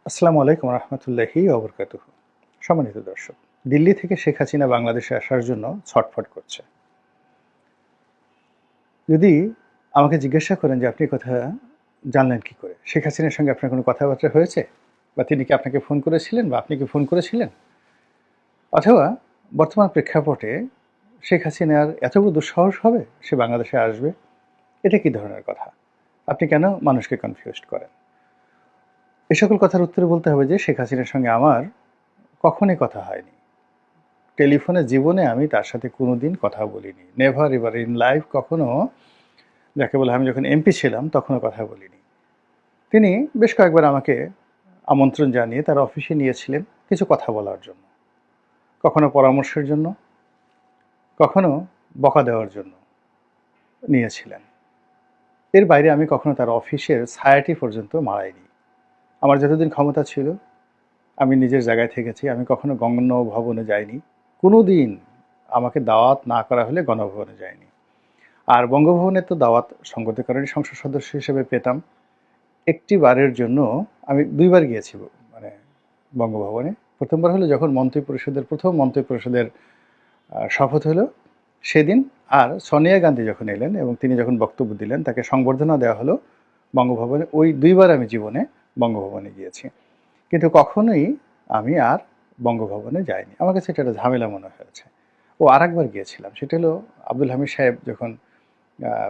আসসালামু আলাইকুম রহমতুল্লাহি ওবরকাতুহ। সম্মানিত দর্শক, দিল্লি থেকে শেখ হাসিনা বাংলাদেশে আসার জন্য ছটফট করছে। যদি আমাকে জিজ্ঞাসা করেন যে আপনি কথা জানলেন কি করে, শেখ হাসিনার সঙ্গে আপনার কোনো কথাবার্তা হয়েছে, বা তিনি কি আপনাকে ফোন করেছিলেন, বা আপনি কি ফোন করেছিলেন, অথবা বর্তমান প্রেক্ষাপটে শেখ হাসিনার এত বড় দুঃসাহস হবে সে বাংলাদেশে আসবে, এটা কি ধরনের কথা? আপনি কেন মানুষকে কনফিউজড করেন? এ সকল কথার উত্তরে বলতে হবে যে শেখ হাসিনার সঙ্গে আমার কখনই কথা হয়নি। টেলিফোনে জীবনে আমি তার সাথে কোনোদিন কথা বলিনি, নেভার এভার ইন লাইফ। কখনো, যাকে বলে, আমি যখন এমপি ছিলাম তখনও কথা বলিনি। তিনি বেশ কয়েকবার আমাকে আমন্ত্রণ জানিয়ে তার অফিসে নিয়েছিলেন কিছু কথা বলার জন্য, কখনো পরামর্শের জন্য, কখনো বকা দেওয়ার জন্য নিয়েছিলেন। এর বাইরে আমি কখনো তার অফিসের ছায়াটি পর্যন্ত মাড়াইনি। আমার যতদিন ক্ষমতা ছিল আমি নিজের জায়গায় থেকেছি। আমি কখনো গণভবনে যাইনি, কোনো দিন আমাকে দাওয়াত না করা হলে গণভবনে যাইনি। আর বঙ্গভবনে তো দাওয়াত সঙ্গত কারণে সংসদ সদস্য হিসেবে পেতাম। একটি বারের জন্য আমি ২ বার গিয়েছি মানে বঙ্গভবনে। প্রথমবার হলো যখন প্রথম মন্ত্রিপরিষদের শপথ হলো সেদিন, আর সোনিয়া গান্ধী যখন এলেন এবং তিনি যখন বক্তব্য দিলেন তাকে সংবর্ধনা দেওয়া হলো বঙ্গভবনে। ওই ২ বার আমি জীবনে বঙ্গভবনে গিয়েছি, কিন্তু কখনোই আমি আর বঙ্গভবনে যাইনি। আমার কাছে এটা একটা ঝামেলা মনে হয়েছে। আরেকবার গিয়েছিলাম, সেটা হলো আব্দুল হামিদ সাহেব যখন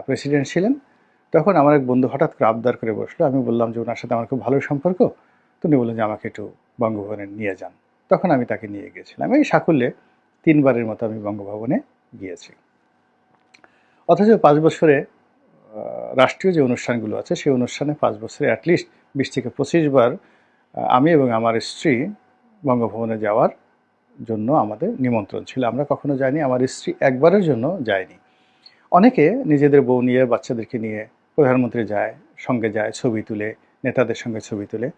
প্রেসিডেন্ট ছিলেন, তখন আমার এক বন্ধু হঠাৎ করে আবদার করে বসলো। আমি বললাম যে ওনার সাথে আমার খুব ভালো সম্পর্ক, তো উনি বললেন যে আমাকে একটু বঙ্গভবনে নিয়ে যান। তখন আমি তাকে নিয়ে গিয়েছিলাম। এই সাকুল্যে ৩ বারের মতো আমি বঙ্গভবনে গিয়েছি। অথচ ৫ বছরে রাষ্ট্রীয় যে অনুষ্ঠানগুলো আছে সেই অনুষ্ঠানে ৫ বছরে অ্যাটলিস্ট ২০ থেকে ২৫ বার আমি এবং আমার স্ত্রী বঙ্গভবনে যাওয়ার জন্য আমাদের নিমন্ত্রণ ছিল। আমরা কখনো যাইনি, আমার স্ত্রী একবারের জন্য যায়নি। অনেকে নিজেদের বউ নিয়ে, বাচ্চাদেরকে নিয়ে প্রধানমন্ত্রী যায়, সঙ্গে যায়, ছবি তুলে, নেতাদের সঙ্গে ছবি তুলে।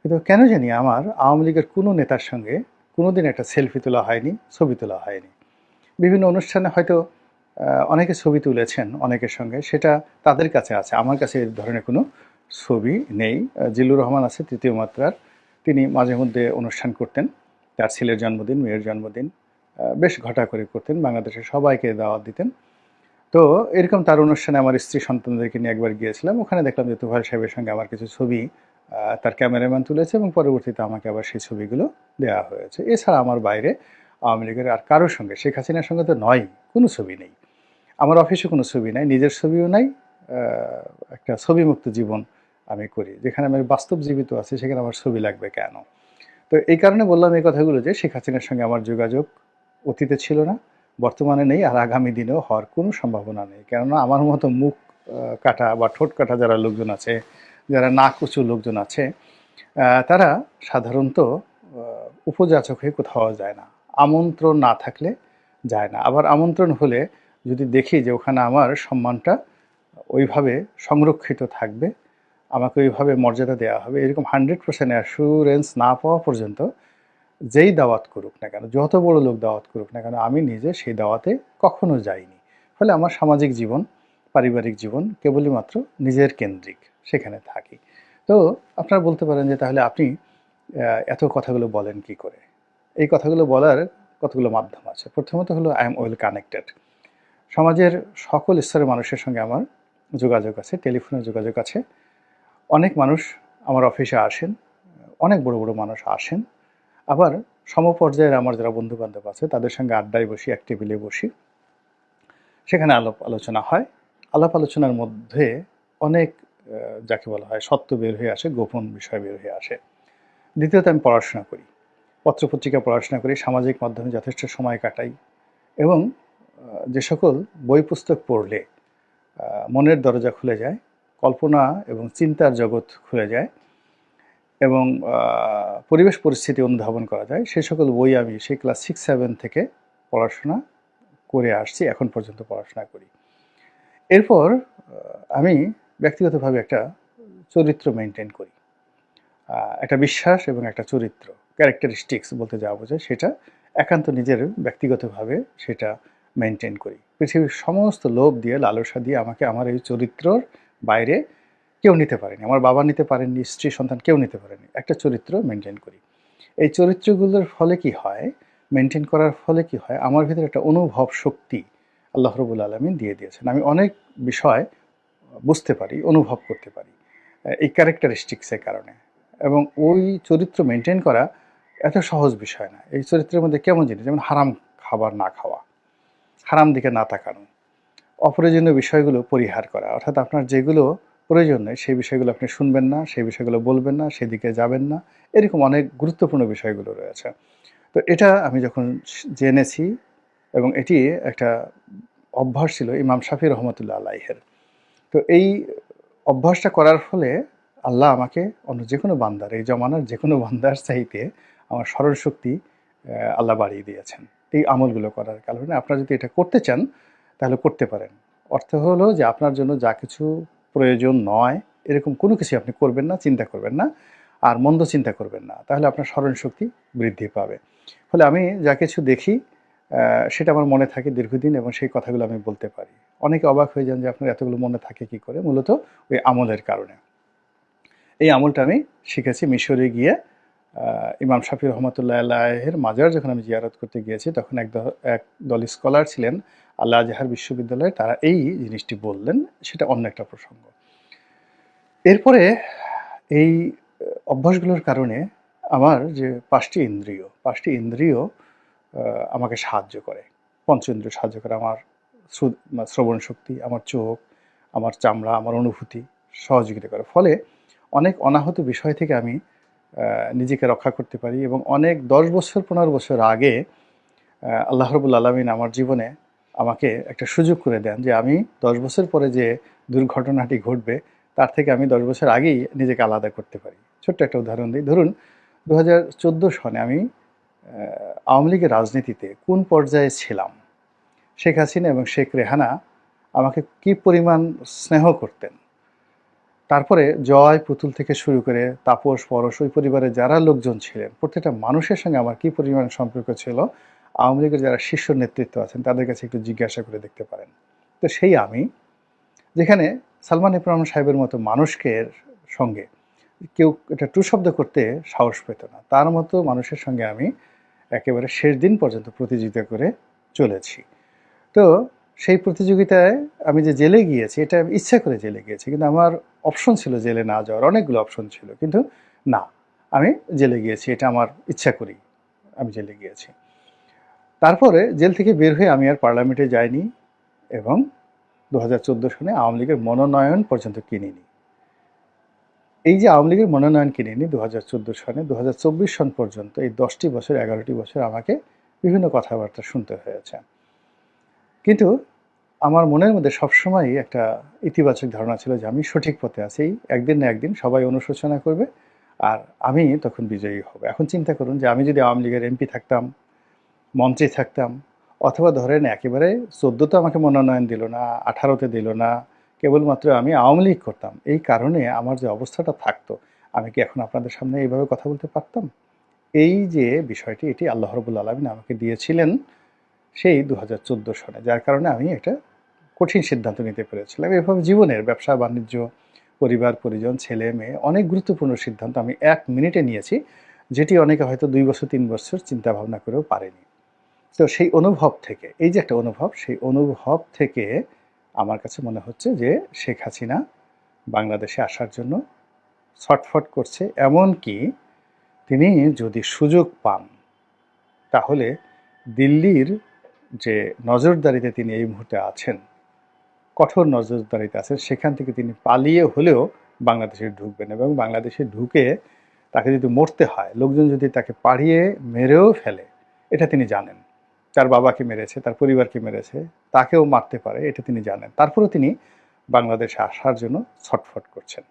কিন্তু কেন জানি আমার আওয়ামী লীগের কোনো নেতার সঙ্গে কোনোদিন একটা সেলফি তোলা হয়নি, ছবি তোলা হয়নি। বিভিন্ন অনুষ্ঠানে হয়তো অনেকে ছবি তুলেছেন অনেকের সঙ্গে, সেটা তাদের কাছে আছে, আমার কাছে এই ধরনের কোনো ছবি নেই। জিল্লুর রহমান আছে ৩য় মাত্রার, তিনি মাঝে মধ্যে অনুষ্ঠান করতেন, তার ছেলের জন্মদিন, মেয়ের জন্মদিন বেশ ঘটা করে করতেন, বাংলাদেশের সবাইকে দাওয়াত দিতেন। তো এরকম তার অনুষ্ঠানে আমার স্ত্রী সন্তানদেরকে নিয়ে একবার গিয়েছিলাম। ওখানে দেখলাম যে তোফায়েল সাহেবের সঙ্গে আমার কিছু ছবি তার ক্যামেরাম্যান তুলেছে এবং পরবর্তীতে আমাকে আবার সেই ছবিগুলো দেওয়া হয়েছে। এছাড়া আমার বাইরে আওয়ামী লীগের আর কারোর সঙ্গে, শেখ হাসিনার সঙ্গে তো নয়, কোনো ছবি নেই। আমার অফিসে কোনো ছবি নাই, নিজের ছবিও নাই। একটা ছবিমুক্ত জীবন আমি করি, যেখানে আমি বাস্তব জীবিত আছি সেখানে আমার ছবি লাগবে কেন? তো এই কারণে বললাম এই কথাগুলো যে শেখ হাসিনার সঙ্গে আমার যোগাযোগ অতীতে ছিল না, বর্তমানে নেই, আর আগামী দিনেও হওয়ার কোনো সম্ভাবনা নেই। কেননা আমার মতো মুখ কাটা বা ঠোঁট কাটা যারা লোকজন আছে, যারা নাক উঁচু লোকজন আছে, তারা সাধারণত উপযাচক হয়ে কোথাও যায় না। আমন্ত্রণ না থাকলে যায় না। আবার আমন্ত্রণ হলে যদি দেখি যে ওখানে আমার সম্মানটা ওইভাবে সংরক্ষিত থাকবে, আমাকে ওইভাবে মর্যাদা দেওয়া হবে, এরকম 100% অ্যাসুরেন্স না পাওয়া পর্যন্ত যেই দাওয়াত করুক না কেন, যত বড় লোক দাওয়াত করুক না কেন, আমি নিজে সেই দাওয়াতে কখনো যাইনি। ফলে আমার সামাজিক জীবন, পারিবারিক জীবন কেবলই মাত্র নিজের কেন্দ্রিক, সেখানে থাকি। তো আপনারা বলতে পারেন যে তাহলে আপনি এত কথাগুলো বলেন কি করে? এই কথাগুলো বলার কতগুলো মাধ্যম আছে। প্রথমত হলো আই এম ওয়েল কানেক্টেড। সমাজের সকল স্তরের মানুষের সঙ্গে আমার যোগাযোগ আছে, টেলিফোনে যোগাযোগ আছে। অনেক মানুষ আমার অফিসে আসেন, অনেক বড় বড় মানুষ আসেন। আবার সমপর্যায়ের আমার যারা বন্ধুবান্ধব আছে তাদের সঙ্গে আড্ডায় বসি, এক টেবিলে বসি, সেখানে আলাপ আলোচনা হয়। আলাপ আলোচনার মধ্যে অনেক যাকে বলা হয় সত্য বের হয়ে আসে, গোপন বিষয় বের হয়ে আসে। দ্বিতীয়ত আমি পড়াশোনা করি, পত্রপত্রিকা পড়াশোনা করি, সামাজিক মাধ্যমে যথেষ্ট সময় কাটাই, এবং যে সকল বই পুস্তক পড়লে মনের দরজা খুলে যায়, কল্পনা এবং চিন্তার জগৎ খুলে যায়, এবং পরিবেশ পরিস্থিতি অনুধাবন করা যায়, সে সকল বই আমি সেই ক্লাস 6-7 থেকে পড়াশোনা করে আসছি, এখন পর্যন্ত পড়াশোনা করি। এরপর আমি ব্যক্তিগতভাবে একটা চরিত্র মেনটেন করি, একটা বিশ্বাস এবং একটা চরিত্র, ক্যারেক্টারিস্টিক্স বলতে যা বোঝায় সেটা একান্ত নিজের ব্যক্তিগতভাবে সেটা মেনটেন করি। পৃথিবীর সমস্ত লোভ দিয়ে, লালসা দিয়ে আমাকে আমার এই চরিত্রর বাইরে কেউ নিতে পারেনি, আমার বাবা নিতে পারেননি, স্ত্রী সন্তান কেউ নিতে পারেনি। একটা চরিত্র মেনটেন করি। এই চরিত্রগুলোর ফলে কি হয়, মেনটেন করার ফলে কি হয়, আমার ভিতরে একটা অনুভব শক্তি আল্লাহ রবুল আলমিন দিয়ে দিয়েছেন। আমি অনেক বিষয় বুঝতে পারি, অনুভব করতে পারি এই ক্যারেক্টারিস্টিক্সের কারণে। এবং ওই চরিত্র মেনটেন করা এত সহজ বিষয় না। এই চরিত্রের মধ্যে কেমন জিনিস, যেমন হারাম খাবার না খাওয়া, হারাম দিকে না তাকানো, অপ্রয়োজনীয় বিষয়গুলো পরিহার করা, অর্থাৎ আপনার যেগুলো প্রয়োজন নেই সেই বিষয়গুলো আপনি শুনবেন না, সেই বিষয়গুলো বলবেন না, সেদিকে যাবেন না, এরকম অনেক গুরুত্বপূর্ণ বিষয়গুলো রয়েছে। তো এটা আমি যখন জেনেছি, এবং এটি একটা অভ্যাস ছিল ইমাম শাফি রহমতুল্লাহ আলাইহের। তো এই অভ্যাসটা করার ফলে আল্লাহ আমাকে অন্য যে কোনো বান্দার, এই জমানার যে কোনো বান্দার চাইতে আমার স্মরণশক্তি আল্লাহ বাড়িয়ে দিয়েছেন এই আমলগুলো করার কারণে। আপনারা যদি এটা করতে চান তাহলে করতে পারেন। অর্থ হলো যে আপনার জন্য যা কিছু প্রয়োজন নয় এরকম কোনো কিছু আপনি করবেন না, চিন্তা করবেন না, আর মন্দ চিন্তা করবেন না, তাহলে আপনার স্মরণশক্তি বৃদ্ধি পাবে। ফলে আমি যা কিছু দেখি সেটা আমার মনে থাকে দীর্ঘদিন, এবং সেই কথাগুলো আমি বলতে পারি। অনেকে অবাক হয়ে যান যে আপনার এতগুলো মনে থাকে কি করে। মূলত ওই আমলের কারণে। এই আমলটা আমি শিখেছি মিশরে গিয়ে। ইমাম শাফি রহমতুল্লাহ আলাইহের মাজার যখন আমি জিয়ারত করতে গিয়েছি, তখন এক দল স্কলার ছিলেন আল্লাহ আজহার বিশ্ববিদ্যালয়ে, তারা এই জিনিসটি বললেন। সেটা অন্য একটা প্রসঙ্গ। এরপরে এই অভ্যাসগুলোর কারণে আমার যে পাঁচটি ইন্দ্রিয় আমাকে সাহায্য করে, পঞ্চেন্দ্রিয় সাহায্য করে। আমার শ্রবণ শক্তি, আমার চোখ, আমার চামড়া, আমার অনুভূতি সহযোগিতা করে। ফলে অনেক অনাহত বিষয় থেকে আমি নিজেকে রক্ষা করতে পারি। এবং অনেক 10 বছর 15 বছর আগে আল্লাহ রবুল আলমিন আমার জীবনে আমাকে একটা সুযোগ করে দেন যে আমি 10 বছর পরে যে দুর্ঘটনাটি ঘটবে তার থেকে আমি 10 বছর আগেই নিজেকে আলাদা করতে পারি। ছোট্ট একটা উদাহরণ দিই। ধরুন 2014 সনে আমি আওয়ামী লীগের রাজনীতিতে কোন পর্যায়ে ছিলাম, শেখ হাসিনা এবং শেখ রেহানা আমাকে কি পরিমাণ স্নেহ করতেন, তারপরে জয় পুতুল থেকে শুরু করে তাপস পরশ, ওই পরিবারে যারা লোকজন ছিলেন প্রত্যেকটা মানুষের সঙ্গে আমার কি পরিমাণ সম্পর্ক ছিল, আওয়ামী লীগের যারা শীর্ষ নেতৃত্ব আছেন তাদের কাছে একটু জিজ্ঞাসা করে দেখতে পারেন। তো সেই আমি, যেখানে সালমান এফ রহমান সাহেবের মতো মানুষকে সঙ্গে কেউ এটা টু শব্দ করতে সাহস পেত না, তার মতো মানুষের সঙ্গে আমি একেবারে শেষ দিন পর্যন্ত প্রতিযোগিতা করে চলেছি। তো সেই প্রতিযোগিতায় আমি যে জেলে গিয়েছি, এটা আমি ইচ্ছা করে জেলে গিয়েছি, কিন্তু আমার অপশন ছিল জেলে না যাওয়ার, অনেকগুলো অপশন ছিল, কিন্তু না, আমি জেলে গিয়েছি, এটা আমার ইচ্ছা করি আমি জেলে গিয়েছি। তারপরে জেল থেকে বের হয়ে আমি আর পার্লামেন্টে যাইনি, এবং 2014 সনে আওয়ামী লীগের মনোনয়ন পর্যন্ত কিনিনি। এই যে আওয়ামী লীগের মনোনয়ন কিনিনি 2014 সনে, 2024 সন পর্যন্ত এই 10টি বছর 11টি বছর আমাকে বিভিন্ন কথাবার্তা শুনতে হয়েছে। কিন্তু আমার মনের মধ্যে সবসময়ই একটা ইতিবাচক ধারণা ছিল যে আমি সঠিক পথে আছি, একদিন না একদিন সবাই অনুশোচনা করবে আর আমি তখন বিজয়ী হব। এখন চিন্তা করুন যে আমি যদি আওয়ামী লীগের এমপি থাকতাম, মঞ্চে থাকতাম, অথবা ধরেন একেবারে 14তে আমাকে মনোনয়ন দিল না, 18তে দিল না, কেবলমাত্র আমি আওয়ামী লীগ করতাম, এই কারণে আমার যে অবস্থাটা থাকতো, আমি কি এখন আপনাদের সামনে এইভাবে কথা বলতে পারতাম? এই যে বিষয়টি, এটি আল্লাহ রাব্বুল আলামিন আমাকে দিয়েছিলেন সেই 2014 সনে, যার কারণে আমি একটা কঠিন সিদ্ধান্ত নিতে পেরেছিলাম। এভাবে জীবনের ব্যবসা বাণিজ্য, পরিবার পরিজন, ছেলে মেয়ে, অনেক গুরুত্বপূর্ণ সিদ্ধান্ত আমি 1 মিনিটে নিয়েছি, যেটি অনেকে হয়তো 2 বছর 3 বছর চিন্তা ভাবনা করেও পারেনি। তো সেই অনুভব থেকে, এই যে একটা অনুভব, সেই অনুভব থেকে আমার কাছে মনে হচ্ছে যে শেখ হাসিনা বাংলাদেশে আসার জন্য ছটফট করছে। এমনকি তিনি যদি সুযোগ পান তাহলে দিল্লির যে নজরদারিতে তিনি এই মুহূর্তে আছেন, কঠোর নজরদারিতে আছেন, সেখান থেকে তিনি পালিয়ে হলেও বাংলাদেশে ঢুকবেন, এবং বাংলাদেশে ঢুকে তাকে যদি মরতে হয়, লোকজন যদি তাকে পাড়িয়ে মেরেও ফেলে, এটা তিনি জানেন। তার বাবাকে মেরেছে, তার পরিবারকে মেরেছে, তাকেও মারতে পারে, এটা তিনি জানেন। তারপরেও তিনি বাংলাদেশে আসার জন্য ছটফট করছেন।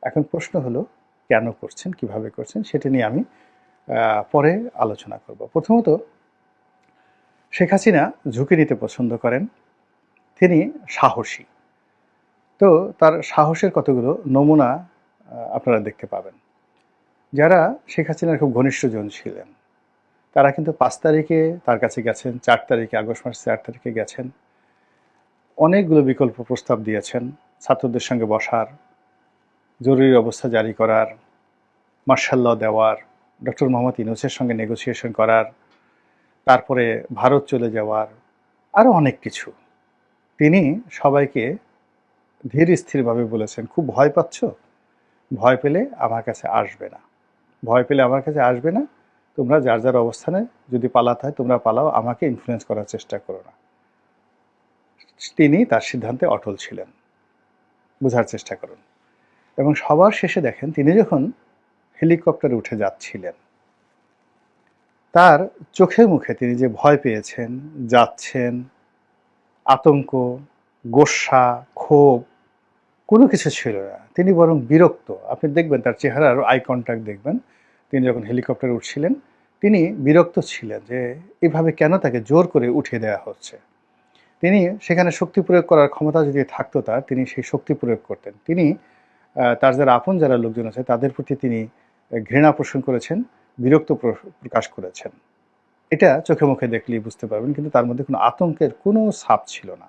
এখন প্রশ্ন হলো কেন করছেন, কিভাবে করছেন, সেটা নিয়ে আমি পরে আলোচনা করব। প্রথমত, শেখ হাসিনা ঝুঁকি নিতে পছন্দ করেন, তিনি সাহসী। তো তার সাহসের কতগুলো নমুনা আপনারা দেখতে পাবেন। যারা শেখ হাসিনার খুব ঘনিষ্ঠজন ছিলেন তারা কিন্তু 5 তারিখে তার কাছে গেছেন, 4 তারিখে, আগস্ট মাসের 4 তারিখে গেছেন, অনেকগুলো বিকল্প প্রস্তাব দিয়েছেন ছাত্রদের সঙ্গে বসার, জরুরি অবস্থা জারি করার, মার্শাল ল দেওয়ার, ডক্টর মোহাম্মদ ইউনূসের সঙ্গে নেগোসিয়েশন করার, তারপরে ভারত চলে যাওয়ার, আরও অনেক কিছু। তিনি সবাইকে ধীর স্থিরভাবে বলেছেন, খুব ভয় পাচ্ছ, ভয় পেলে আমার কাছে আসবে না, ভয় পেলে আমার কাছে আসবে না, তোমরা যার যার অবস্থানে যদি পালাতে হয় তোমরা পালাও, আমাকে ইনফ্লুয়েন্স করার চেষ্টা করো না। তিনি তার সিদ্ধান্তে অটল ছিলেন। বোঝার চেষ্টা করুন। এবং সবার শেষে দেখেন, তিনি যখন হেলিকপ্টারে উঠে যাচ্ছিলেন, তার চোখে মুখে তিনি যে ভয় পেয়েছেন, যাচ্ছেন, আতঙ্ক, গোস্বা, ক্ষোভ কোনো কিছু ছিল না। তিনি বরং বিরক্ত। আপনি দেখবেন তার চেহারার আই কন্ট্যাক্ট দেখবেন, তিনি যখন হেলিকপ্টারে উঠছিলেন তিনি বিরক্ত ছিলেন যে এভাবে কেন তাকে জোর করে উঠিয়ে দেওয়া হচ্ছে। তিনি সেখানে শক্তি প্রয়োগ করার ক্ষমতা যদি থাকতো তার, তিনি সেই শক্তি প্রয়োগ করতেন। তিনি তার যারা আপন যারা লোকজন আছে তাদের প্রতি তিনি ঘৃণা পোষণ করেছেন, বিরক্ত প্রকাশ করেছেন। এটা চোখে মুখে দেখলেই বুঝতে পারবেন, কিন্তু তার মধ্যে কোনো আতঙ্কের কোনো ছাপ ছিল না।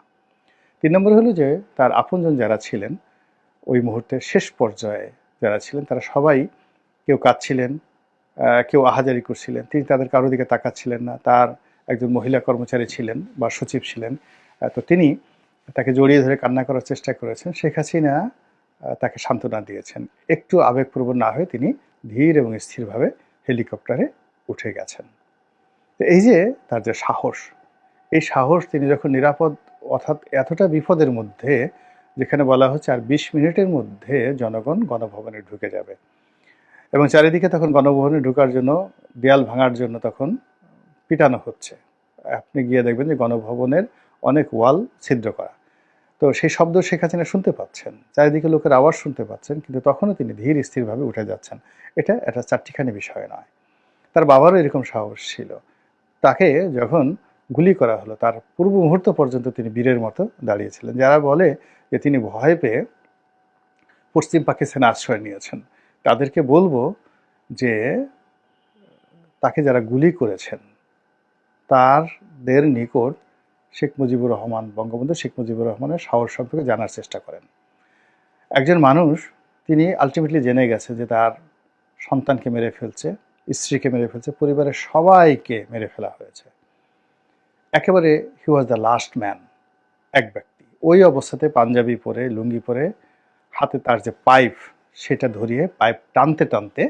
3 নম্বর হলো যে তার আপনজন যারা ছিলেন ওই মুহূর্তে শেষ পর্যায়ে যারা ছিলেন, তারা সবাই কেউ কাঁদছিলেন, কেউ আহাজারি করছিলেন, তিনি তাদের কারো দিকে তাকাচ্ছিলেন না। তার একজন মহিলা কর্মচারী ছিলেন বা সচিব ছিলেন, তো তিনি তাকে জড়িয়ে ধরে কান্না করার চেষ্টা করেছেন। শেখ হাসিনা তাকে সান্ত্বনা দিয়েছেন। একটু আবেগপ্রবণ না হয়ে তিনি ধীর এবং স্থিরভাবে হেলিকপ্টারে উঠে গেছেন। তো এই যে তার যে সাহস, এই সাহস তিনি যখন নিরাপদ, অর্থাৎ এতটা বিপদের মধ্যে, যেখানে বলা হচ্ছে আর 20 মিনিটের মধ্যে জনগণ গণভবনে ঢুকে যাবে, এবং চারিদিকে তখন গণভবনে ঢোকার জন্য, দেয়াল ভাঙার জন্য তখন পিটানো হচ্ছে। আপনি গিয়ে দেখবেন যে গণভবনের অনেক ওয়াল ছিদ্র করা। তো সেই শব্দ শেখ হাসিনা শুনতে পাচ্ছেন, চারিদিকে লোকের আওয়াজ শুনতে পাচ্ছেন, কিন্তু তখনও তিনি ধীর স্থিরভাবে উঠে যাচ্ছেন। এটা একটা চারটিখানি বিষয় নয়। তার বাবারও এরকম সাহস ছিল। তাকে যখন গুলি করা হলো তার পূর্ব মুহূর্ত পর্যন্ত তিনি বীরের মতো দাঁড়িয়েছিলেন। যারা বলে যে তিনি ভয় পেয়ে পশ্চিম পাকিস্তানে আশ্রয় নিয়েছেন, তাদেরকে বলবো যে তাকে যারা গুলি করেছেন তাদের নিকট শেখ মুজিবুর রহমান, বঙ্গবন্ধু শেখ মুজিবুর রহমানের সাহস সম্পর্কে জানার চেষ্টা করেন। একজন মানুষ, তিনি আলটিমেটলি জেনে গেছে যে তার সন্তানকে মেরে ফেলছে, স্ত্রীকে মেরে ফেলছে, পরিবারের সবাইকে মেরে ফেলা হয়েছে। একেবারে হি ওয়াজ দ্য লাস্ট ম্যান, এক ব্যক্তি। ওই অবস্থাতে পাঞ্জাবি পরে, লুঙ্গি পরে, হাতে তার যে পাইপ সেটা ধরিয়ে পাইপ টানতে টানতে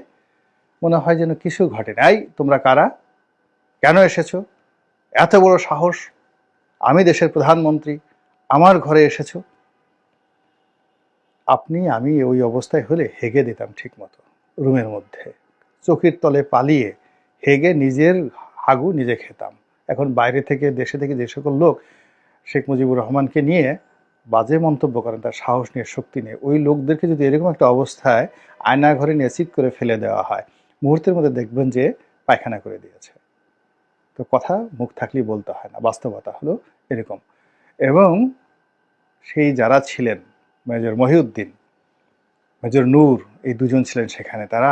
মনে হয় যেন কিছু ঘটে নাই। তোমরা কারা, কেন এসেছো, এত বড় সাহস, আমি দেশের প্রধানমন্ত্রী, আমার ঘরে এসেছো। আপনি আমি ওই অবস্থায় হলে হেগে দিতাম ঠিক মতো রুমের মধ্যে, চোখের তলে পালিয়ে হেগে নিজের হাগু নিজে খেতাম। এখন বাইরে থেকে, দেশে থেকে যে সকল লোক শেখ মুজিবুর রহমানকে নিয়ে বাজে মন্তব্য করেন, তার সাহস নিয়ে, শক্তি নিয়ে, ওই লোকদেরকে যদি এরকম একটা অবস্থায় আয়না ঘরে নিয়ে চিৎ করে ফেলে দেওয়া হয়, মুহূর্তের মধ্যে দেখবেন যে পায়খানা করে দিয়েছে। তো কথা মুখ থাকলেই বলতে হয় না, বাস্তবতা হলো এরকম। এবং সেই যারা ছিলেন, মেজর মহিউদ্দিন, মেজর নূর, এই দুজন ছিলেন সেখানে। তারা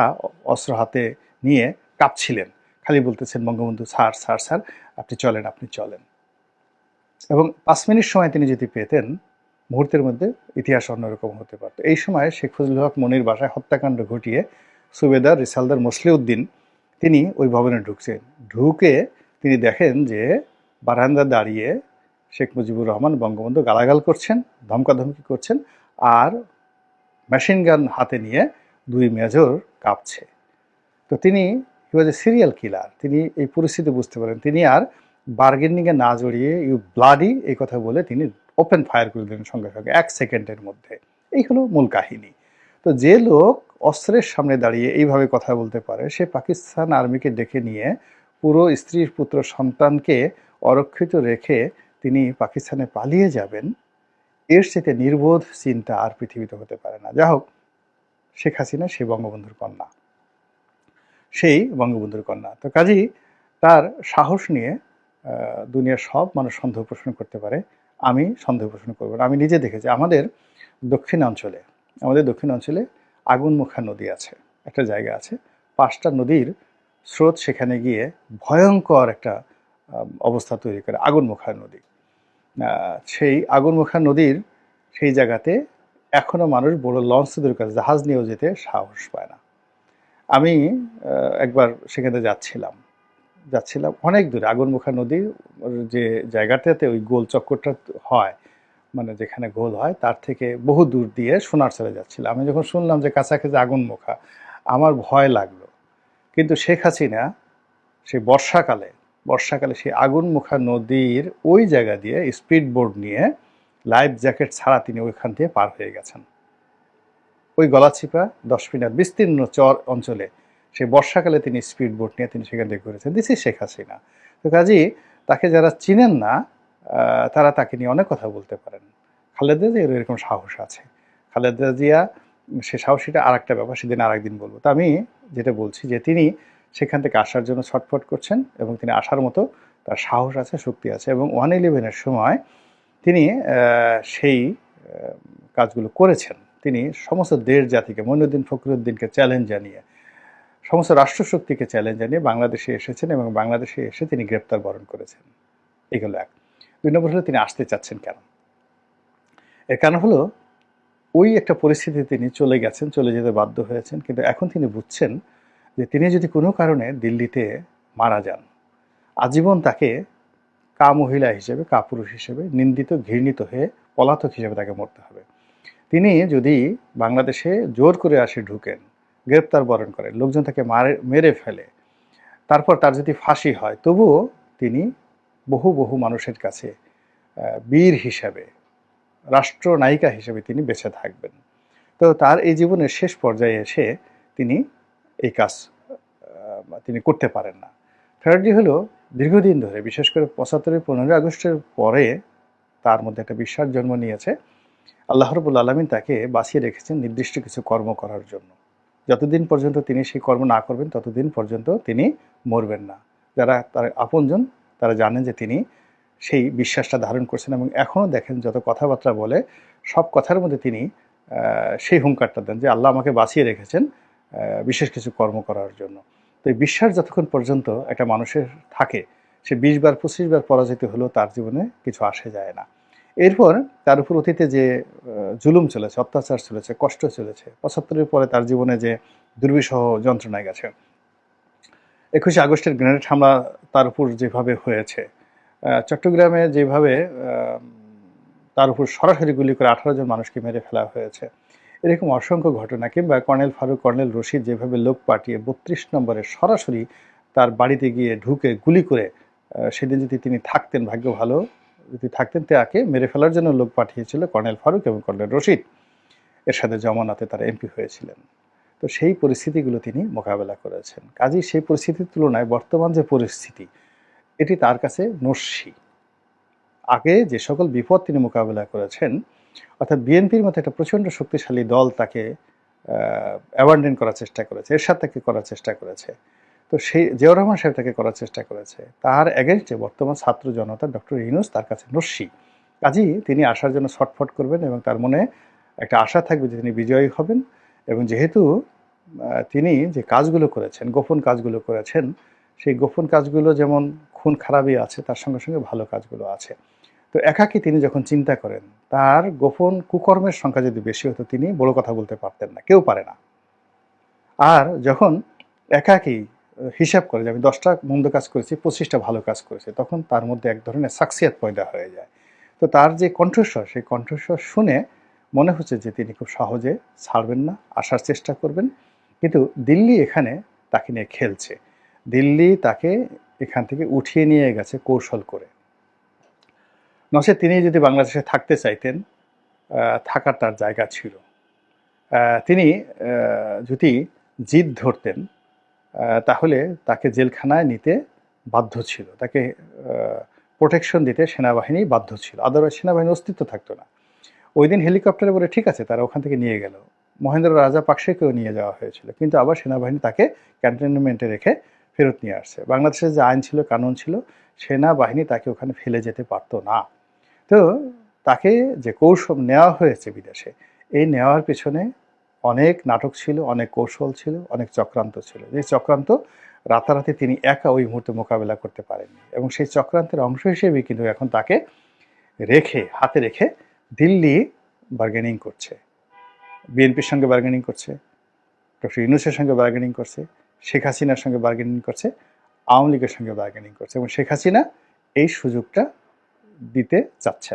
অস্ত্র হাতে নিয়ে কাঁপছিলেন, খালি বলতেছেন বঙ্গবন্ধু স্যার, স্যার, স্যার, আপনি চলেন, আপনি চলেন। এবং 5 মিনিট সময় তিনি যদি পেতেন, মুহূর্তের মধ্যে ইতিহাস অন্যরকম হতে পারত। এই সময় শেখ ফজলুল হক মনির বাসায় হত্যাকাণ্ড ঘটিয়ে সুবেদার রিসালদার মসলিউদ্দিন তিনি ওই ভবনে ঢুকছেন। ঢুকে তিনি দেখেন যে বারান্দা দাঁড়িয়ে শেখ মুজিবুর রহমান বঙ্গবন্ধু গালাগাল করছেন, ধমকাধমকি করছেন, আর মেশিন গান হাতে নিয়ে 2 মেজর কাঁপছে। তো তিনি, হি ওয়াজ এ সিরিয়াল কিলার, তিনি এই পরিস্থিতি বুঝতে পারেন। তিনি আর বার্গেনিংয়ে না জড়িয়ে ইউ ব্লাডি এই কথা বলে তিনি ওপেন ফায়ার করে দিলেন সঙ্গে সঙ্গে 1 সেকেন্ডের মধ্যে। এই হলো মূল কাহিনী। তো যে লোক অস্ত্রের সামনে দাঁড়িয়ে এইভাবে কথা বলতে পারে, সে পাকিস্তান আর্মিকে ডেকে নিয়ে পুরো স্ত্রীর পুত্র সন্তানকে অরক্ষিত রেখে তিনি পাকিস্তানে পালিয়ে যাবেন, এর সাথে নির্বোধ চিন্তা আর পৃথিবীতে হতে পারে না। যা হোক, শেখ হাসিনা সেই বঙ্গবন্ধুর কন্যা, সেই বঙ্গবন্ধুর কন্যা। তো কাজেই তার সাহস নিয়ে দুনিয়ার সব মানুষ সন্দেহ পোষণ করতে পারে, আমি সন্দেহ পোষণ করব না। আমি নিজে দেখেছি আমাদের দক্ষিণাঞ্চলে, আগুনমুখা নদী আছে, একটা জায়গা আছে, 5টা নদীর স্রোত সেখানে গিয়ে ভয়ঙ্কর একটা অবস্থা তৈরি করে। আগুনমুখা নদী, সেই আগুনমুখা নদীর সেই জায়গাতে এখনো মানুষ বড় লঞ্চ দূরের কাছে জাহাজ নিয়েও যেতে সাহস পায় না। আমি একবার সেখানে যাচ্ছিলাম অনেক দূরে, আগুনমুখা নদী যে জায়গাটাতে ওই গোল চক্করটা হয়, মানে যেখানে গোল হয় তার থেকে বহু দূর দিয়ে সোনারচরে যাচ্ছিলাম। আমি যখন শুনলাম যে কাছাকাছি আগুনমুখা, আমার ভয় লাগলো। কিন্তু শেখ হাসিনা সেই বর্ষাকালে সেই আগুনমুখা নদীর ওই জায়গা দিয়ে স্পিড বোট নিয়ে লাইফ জ্যাকেট ছাড়া তিনি ওইখান থেকে পার হয়ে গেছেন। ওই গলাচিপা 10 মিনার বিস্তীর্ণ চর অঞ্চলে সেই বর্ষাকালে তিনি স্পিড বোট নিয়ে তিনি সেখান থেকে ঘুরেছেন। This is Sheikh Hasina. তো কাজেই তাকে যারা চিনেন না তারা তাকে নিয়ে অনেক কথা বলতে পারেন। খালেদা জিয়ার এরকম সাহস আছে। খালেদা জিয়া সে সাহসীটা আর একটা ব্যাপার, সেদিন আর একদিন বলবো। তো আমি যেটা বলছি যে তিনি সেখান থেকে আসার জন্য ছটফট করছেন এবং তিনি আসার মতো তার সাহস আছে, শক্তি আছে, এবং 111-এর সময় তিনি সেই কাজগুলো করেছেন। তিনি সমস্ত দেশ জাতিকে, মঈনুদ্দিন ফখরুদ্দিনকে চ্যালেঞ্জ জানিয়ে, সমস্ত রাষ্ট্রশক্তিকে চ্যালেঞ্জ জানিয়ে বাংলাদেশে এসেছেন এবং বাংলাদেশে এসে তিনি গ্রেপ্তার বরণ করেছেন। এগুলো এক। 2 নম্বর হলো তিনি আসতে চাচ্ছেন কেন? এর কারণ হলো ওই একটা পরিস্থিতিতে তিনি চলে গেছেন, চলে যেতে বাধ্য হয়েছেন। কিন্তু এখন তিনি বুঝছেন যে তিনি যদি কোনো কারণে দিল্লিতে মারা যান, আজীবন তাকে মহিলা হিসেবে, পুরুষ হিসেবে নিন্দিত, ঘৃণিত হয়ে পলাতক হিসেবে তাকে মরতে হবে। তিনি যদি বাংলাদেশে জোর করে আসে ঢুকেন, গ্রেপ্তার বরণ করেন, লোকজন তাকে মেরে ফেলে, তারপর তার যদি ফাঁসি হয়, তবুও তিনি বহু মানুষের কাছে বীর হিসাবে, রাষ্ট্রনায়িকা হিসেবে তিনি বেঁচে থাকবেন। তো তার এই জীবনের শেষ পর্যায়ে এসে তিনি এই কাজ তিনি করতে পারেন না। থার্ডলি হলো দীর্ঘদিন ধরে, বিশেষ করে 75-এর 15ই আগস্টের পরে তার মধ্যে একটা বিশ্বাস জন্ম নিয়েছে। আল্লাহ রাব্বুল আলামিন তাকে বাঁচিয়ে রেখেছেন নির্দিষ্ট কিছু কর্ম করার জন্য। যতদিন পর্যন্ত তিনি সেই কর্ম না করবেন ততদিন পর্যন্ত তিনি মরবেন না। যারা তার আপনজন তারা জানেন যে তিনি সেই বিশ্বাসটা ধারণ করছেন, এবং এখনও দেখেন যত কথাবার্তা বলে সব কথার মধ্যে তিনি সেই হুঙ্কারটা দেন যে আল্লাহ আমাকে বাঁচিয়ে রেখেছেন বিশেষ কিছু কর্ম করার জন্য। তো এই বিশ্বাস যতক্ষণ পর্যন্ত একটা মানুষের থাকে, সে 20 বার 25 বার পরাজিত হলেও তার জীবনে কিছু আসে যায় না। এরপর তার উপর অতীতে যে জুলুম চলেছে, অত্যাচার চলেছে, কষ্ট চলেছে, 75-এর পরে তার জীবনে যে দুর্বিষহ যন্ত্রণায় গেছে, 21শে আগস্টের গ্রেনেড হামলা তার উপর যেভাবে হয়েছে, চট্টগ্রামে যেভাবে তার উপর সরাসরি গুলি করে 18 জন মানুষকে মেরে ফেলা হয়েছে, এরকম অসংখ্য ঘটনা, কিংবা কর্নেল ফারুক, কর্নেল রশিদ যেভাবে লোক পাঠিয়ে 32 নম্বরে সরাসরি তার বাড়িতে গিয়ে ঢুকে গুলি করে, সেদিন যদি তিনি থাকতেন, ভাগ্য ভালো যদি থাকতেন, তাকে মেরে ফেলার জন্য লোক পাঠিয়েছিল কর্নেল ফারুক এবং কর্নেল রশিদ। এর সাথে জমানাতে তারা এমপি হয়েছিলেন। তো সেই পরিস্থিতিগুলো তিনি মোকাবেলা করেছেন। কাজেই সেই পরিস্থিতির তুলনায় বর্তমান যে পরিস্থিতি, এটি তার কাছে নস্যি। আগে যে সকল বিপদ তিনি মোকাবেলা করেছেন, অর্থাৎ বিএনপির মতো একটা প্রচণ্ড শক্তিশালী দল তাকে অ্যাবান্ডন করার চেষ্টা করেছে, এরশাদ তাকে করার চেষ্টা করেছে, তো সেই জিয়াউর রহমান সাহেব তাকে করার চেষ্টা করেছে, তার এগেনস্টে বর্তমান ছাত্র জনতা, ডক্টর ইউনূস তার কাছে নস্যি। কাজেই তিনি আসার জন্য ছটফট করবেন এবং তার মনে একটা আশা থাকবে যে তিনি বিজয়ী হবেন। এবং যেহেতু তিনি যে কাজগুলো করেছেন, গোপন কাজগুলো করেছেন, সেই গোপন কাজগুলো যেমন খুন খারাপই আছে, তার সঙ্গে সঙ্গে ভালো কাজগুলো আছে। তো একাকী তিনি যখন চিন্তা করেন, তার গোপন কুকর্মের সংখ্যা যদি বেশি হতো, তিনি বড় কথা বলতে পারতেন না, কেউ পারে না। আর যখন একাকী হিসাব করে যে আমি 10টা মন্দ কাজ করেছি, 25টা ভালো কাজ করেছি, তখন তার মধ্যে এক ধরনের সাকসিয়াত পয়দা হয়ে যায়। তো তার যে কণ্ঠস্বর, সেই কণ্ঠস্বর শুনে মনে হচ্ছে যে তিনি খুব সহজে ছাড়বেন না, আসার চেষ্টা করবেন। কিন্তু দিল্লি এখানে তাকে নিয়ে খেলছে, দিল্লি তাকে এখান থেকে উঠিয়ে নিয়ে গেছে কৌশল করে। নচেৎ তিনি যদি বাংলাদেশে থাকতে চাইতেন, থাকার তার জায়গা ছিল। তিনি যদি জিদ ধরতেন, তাহলে তাকে জেলখানায় নিতে বাধ্য ছিল, তাকে প্রোটেকশন দিতে সেনাবাহিনী বাধ্য ছিল, আদারওয়াইজ সেনাবাহিনীর অস্তিত্ব থাকতো না। ওই দিন হেলিকপ্টারে বলে ঠিক আছে, তারা ওখান থেকে নিয়ে গেল, মহেন্দ্র রাজা পাকশেকেও নিয়ে যাওয়া হয়েছিল, কিন্তু আবার সেনাবাহিনী তাকে ক্যান্টনমেন্টে রেখে ফেরত নিয়ে আসছে। বাংলাদেশের যে আইন ছিল, কানুন ছিল, সেনাবাহিনী তাকে ওখানে ফেলে যেতে পারতো না। তো তাকে যে কৌশল নেওয়া হয়েছে বিদেশে, এই নেওয়ার পেছনে অনেক নাটক ছিল, অনেক কৌশল ছিল, অনেক চক্রান্ত ছিল। যে চক্রান্ত রাতারাতি তিনি একা ওই মুহূর্তে মোকাবেলা করতে পারেননি, এবং সেই চক্রান্তের অংশ হিসেবেই কিন্তু এখন তাকে হাতে রেখে দিল্লি বার্গেনিং করছে। বিএনপির সঙ্গে বার্গেনিং করছে, ডক্টর ইউনূসের সঙ্গে বার্গেনিং করছে, শেখ হাসিনার সঙ্গে বার্গেনিং করছে, আওয়ামী লীগের সঙ্গে বার্গেনিং করছে, এবং শেখ হাসিনা এই সুযোগটা দিতে চাচ্ছে না।